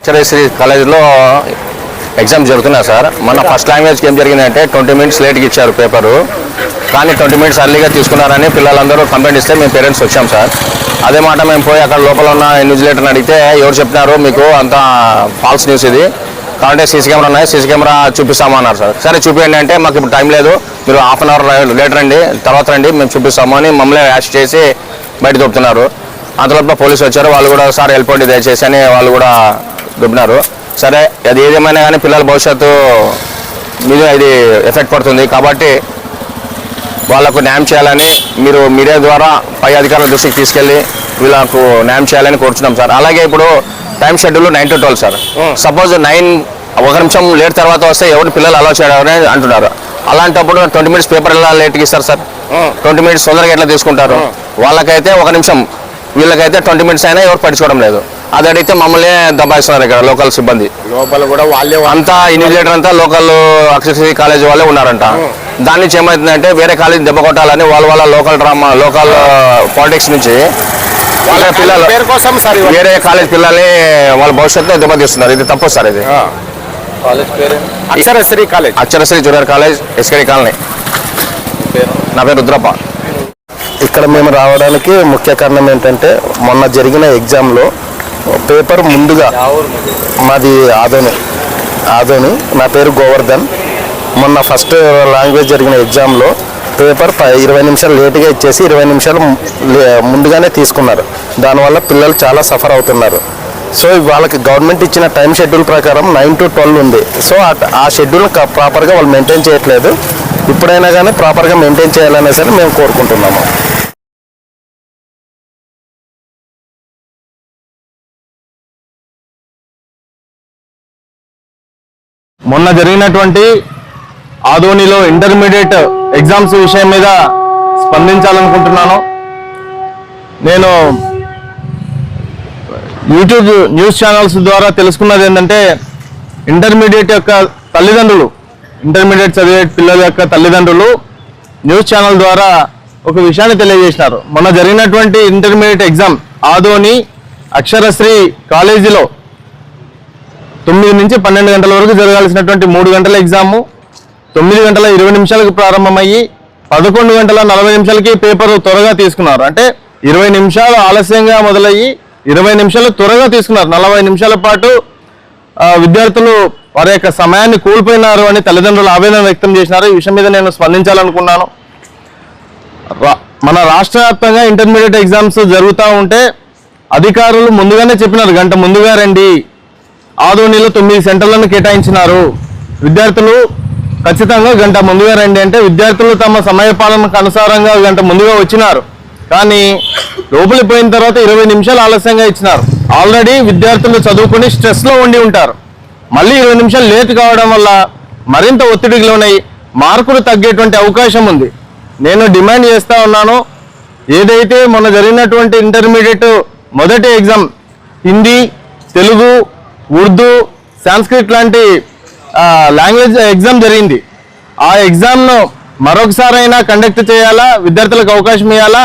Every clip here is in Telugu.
అక్షరశ్రీ కాలేజీలో ఎగ్జామ్ జరుగుతున్నాయి సార్. మన ఫస్ట్ లాంగ్వేజ్కి ఏం జరిగిందంటే 20 minutes లేట్గా ఇచ్చారు పేపరు, కానీ 20 minutes అర్లీగా తీసుకున్నారని పిల్లలందరూ కంప్లైంట్ ఇస్తే మేము పేరెంట్స్ వచ్చాం సార్. అదే మాట మేము పోయి అక్కడ లోపల ఉన్న ఇన్విజిలేటర్ని అడిగితే ఎవరు చెప్పినారు మీకు అంత ఫాల్స్ న్యూస్ ఇది, కాబట్టి సీసీ కెమెరా ఉన్నాయి, సీసీ కెమెరా చూపిస్తామన్నారు సార్. సరే చూపించండి అంటే మాకు ఇప్పుడు టైం లేదు, మీరు ½ an hour లేట్ రండి, తర్వాత రండి మేము చూపిస్తాము అని మమ్మల్ని యాష్ చేసి బయట దొబ్బుతున్నారు. అంతలోపల పోలీసు వచ్చారు, వాళ్ళు కూడా సార్ వెళ్ళిపోండి దయచేసి అని వాళ్ళు కూడా దొబ్బినారు. సరే అది ఏదేమైనా కానీ పిల్లల భవిష్యత్తు మీద ఇది ఎఫెక్ట్ పడుతుంది, కాబట్టి వాళ్ళకు న్యాయం చేయాలని మీరు మీడియా ద్వారా పై అధికారుల దృష్టికి తీసుకెళ్ళి వీళ్ళకు న్యాయం చేయాలని కోరుతున్నాం సార్. అలాగే ఇప్పుడు time schedule 9 to 12 sir. Suppose 9 1 నిమిషం లేట్ తర్వాత వస్తే ఎవరు పిల్లలు అలౌ చేయాలని అంటున్నారు. అలాంటప్పుడు 20 minutes పేపర్ ఎలా లేట్గా ఇస్తారు సార్? 20 minutes తొందరగా ఎట్లా తీసుకుంటారు? వాళ్ళకైతే 1 నిమిషం, వీళ్ళకైతే 20 minutes అయినా ఎవరు పట్టించుకోవడం లేదు. అది అడిగితే మమ్మల్ని దబాయిస్తున్నారు ఇక్కడ లోకల్ సిబ్బంది. లోపల కూడా వాళ్ళే అంతా ఇన్విజిలేటర్ అంతా లోకల్ అక్షరశ్రీ కాలేజ్ వాళ్ళే ఉన్నారంట. దాని నుంచి ఏమవుతుందంటే వేరే కాలేజ్ దెబ్బ కొట్టాలని వాళ్ళ లోకల్ పాలిటిక్స్ నుంచి వాళ్ళ పిల్లలు వేరే కాలేజ్ పిల్లల్ని వాళ్ళ భవిష్యత్తు దెబ్బతీస్తున్నారు. ఇది తప్పు సార్. ఇది Aksharasri junior college, SKD colony. నా పేరు రుద్రప్ప. ఇక్కడ మేము రావడానికి ముఖ్య కారణం ఏంటంటే మొన్న జరిగిన ఎగ్జామ్లో పేపర్ ముందుగా మాది ఆదోని, నా పేరు గోవర్ధన్. మొన్న ఫస్ట్ లాంగ్వేజ్ జరిగిన ఎగ్జామ్లో పేపర్ 20 నిమిషాలు లేట్గా ఇచ్చేసి 20 నిమిషాలు ముందుగానే తీసుకున్నారు. దానివల్ల పిల్లలు చాలా సఫర్ అవుతున్నారు. సో వాళ్ళకి గవర్నమెంట్ ఇచ్చిన టైం షెడ్యూల్ ప్రకారం 9 to 12 ఉంది. సో ఆ షెడ్యూల్ ప్రాపర్గా వాళ్ళు మెయింటైన్ చేయట్లేదు. ఇప్పుడైనా కానీ ప్రాపర్గా మెయింటైన్ చేయాలనేసి మేము కోరుకుంటున్నాము. మొన్న జరిగినటువంటి ఆదోనిలో ఇంటర్మీడియట్ ఎగ్జామ్స్ విషయం మీద స్పందించాలనుకుంటున్నాను. నేను యూట్యూబ్ న్యూస్ ఛానల్స్ ద్వారా తెలుసుకున్నది ఏంటంటే ఇంటర్మీడియట్ చదివే పిల్లల యొక్క తల్లిదండ్రులు న్యూస్ ఛానల్ ద్వారా ఒక విషయాన్ని తెలియజేసినారు. మొన్న జరిగినటువంటి ఇంటర్మీడియట్ ఎగ్జామ్ ఆదోని అక్షరశ్రీ కాలేజీలో 9 నుంచి 12 గంటల వరకు జరగాల్సినటువంటి 3 గంటల ఎగ్జాము 9 గంటల 20 నిమిషాలకు ప్రారంభమయ్యి 11 గంటల 40 నిమిషాలకి పేపర్ త్వరగా తీసుకున్నారు. అంటే 20 నిమిషాలు ఆలస్యంగా మొదలయ్యి 20 నిమిషాలు త్వరగా తీసుకున్నారు. 40 నిమిషాల పాటు విద్యార్థులు వారి యొక్క సమయాన్ని కోల్పోయినారు అని తల్లిదండ్రులు ఆవేదన వ్యక్తం చేసినారు. ఈ విషయం మీద నేను స్పందించాలనుకున్నాను. మన రాష్ట్ర వ్యాప్తంగా ఇంటర్మీడియట్ ఎగ్జామ్స్ జరుగుతూ ఉంటే అధికారులు ముందుగానే చెప్పినారు, గంట ముందుగా రండి. ఆదోనిలో 9 సెంటర్లను కేటాయించినారు. విద్యార్థులు ఖచ్చితంగా గంట ముందుగా రండి అంటే విద్యార్థులు తమ సమయపాలనకు అనుసారంగా గంట ముందుగా వచ్చినారు. కానీ లోపలికి పోయిన తర్వాత 20 నిమిషాలు ఆలస్యంగా ఇచ్చినారు. ఆల్రెడీ విద్యార్థులు చదువుకుని స్ట్రెస్లో ఉండి ఉంటారు. మళ్ళీ 20 నిమిషాలు లేట్ కావడం వల్ల మరింత ఒత్తిడికి లోనై మార్కులు తగ్గేటువంటి అవకాశం ఉంది. నేను డిమాండ్ చేస్తూ ఉన్నాను, ఏదైతే మొన్న జరిగినటువంటి ఇంటర్మీడియట్ మొదటి ఎగ్జామ్ హిందీ, తెలుగు, ఉర్దూ, సాంస్క్రిట్ లాంటి లాంగ్వేజ్ ఎగ్జామ్ జరిగింది. ఆ ఎగ్జామ్ను మరొకసారైనా కండక్ట్ చేయాలా, విద్యార్థులకు అవకాశం ఇవ్వాలా,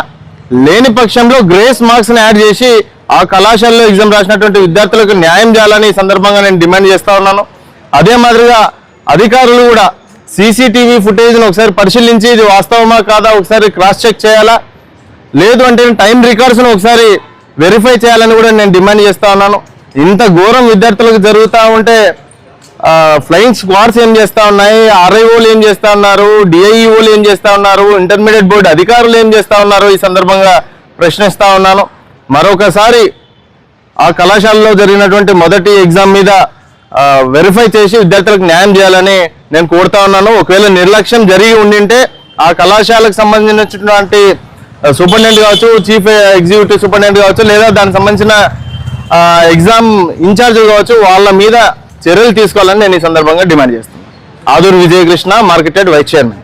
లేని పక్షంలో గ్రేస్ మార్క్స్ని యాడ్ చేసి ఆ కళాశాలలో ఎగ్జామ్ రాసినటువంటి విద్యార్థులకు న్యాయం చేయాలని ఈ సందర్భంగా నేను డిమాండ్ చేస్తూ ఉన్నాను. అదే మాదిరిగా అధికారులు కూడా సీసీటీవీ ఫుటేజ్ను ఒకసారి పరిశీలించి ఇది వాస్తవమా కాదా ఒకసారి క్రాస్ చెక్ చేయాలా, లేదు అంటే టైం రికార్డ్స్ను ఒకసారి వెరిఫై చేయాలని కూడా నేను డిమాండ్ చేస్తూ ఉన్నాను. ఇంత ఘోరం విద్యార్థులకు జరుగుతూ ఉంటే ఫ్లయింగ్ స్క్వాడ్స్ ఏం చేస్తూ ఉన్నాయి, ఆర్ఐఓలు ఏం చేస్తూ ఉన్నారు, డిఐఈఓలు ఏం చేస్తూ ఉన్నారు, ఇంటర్మీడియట్ బోర్డు అధికారులు ఏం చేస్తూ ఉన్నారు, ఈ సందర్భంగా ప్రశ్నిస్తూ ఉన్నాను. మరొకసారి ఆ కళాశాలలో జరిగినటువంటి మొదటి ఎగ్జామ్ మీద వెరిఫై చేసి విద్యార్థులకు న్యాయం చేయాలని నేను కోరుతా ఉన్నాను. ఒకవేళ నిర్లక్ష్యం జరిగి ఉండింటే ఆ కళాశాలకు సంబంధించినటువంటి సూపరింటెండెంట్ కావచ్చు, చీఫ్ ఎగ్జిక్యూటివ్ సూపరింటెండెంట్ కావచ్చు, లేదా దానికి సంబంధించిన ఎగ్జామ్ ఇన్ఛార్జ్ కావచ్చు, వాళ్ళ మీద చర్యలు తీసుకోవాలని నేను ఈ సందర్భంగా డిమాండ్ చేస్తున్నాను. Aduru Vijayakrishna, marketed vice chairman.